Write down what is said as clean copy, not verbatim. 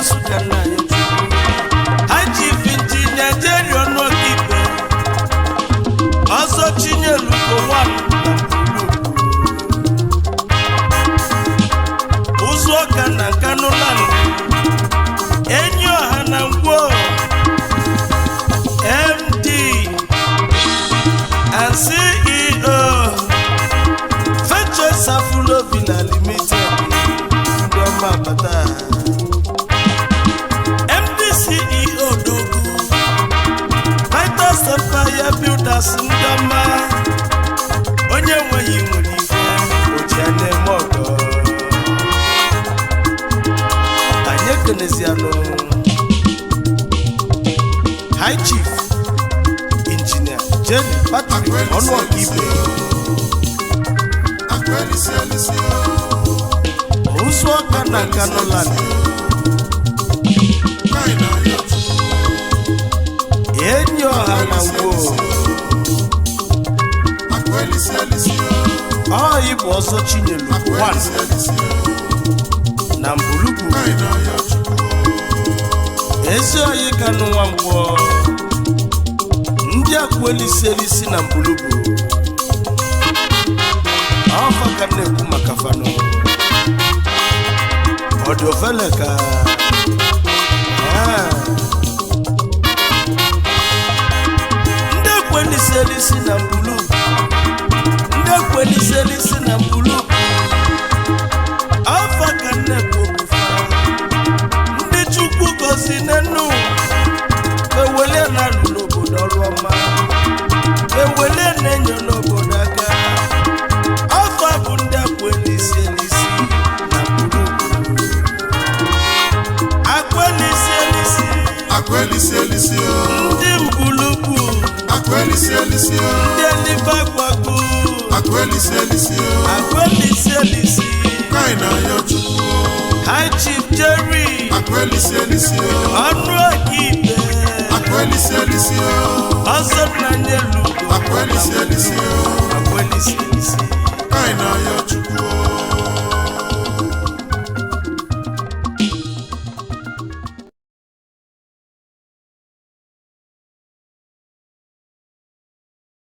sukana yetu Haji finti Nigeria no kipe Ozo chinye luko wanu Uzo kana kanulani Enyo hanangwo MD and CEO Firstchoice Afro Villa Limited Ndoma Bata MD CEO Dogu Vital Empire Builders Ndoma Onye nweyi nwerife Ojiane Mogo Anyekeneziano High Chief Engineer Jenny Patrick Onwokibe Uswaka na Kanolani Enyo Hanangwo Ibu Ozo Chinyelu 1 na Mbulugu Ezi oyi kanu wangwo Ndi akweliselisi na Mbulugu Afa kane kuma kafano Odoveleka Ndi akweliselisi na Mbulugu Ndi akweliselisi na Mbulugu Afa kane kukufa Ndi chukwu gozi nenu Ewele na lulobodo roma Ewele nenyo lobodo aka Afa bunda kweliselisi na Mbulugu Akweliselisi Ndi Mbulugu Akweliselisi Ndi Elibagwagu Akweliselisi Kaina Yochukwu High Chief Jerry Akweliselisi Onwokibe Akweliselisi Ozo Nanyelu Akweliselisi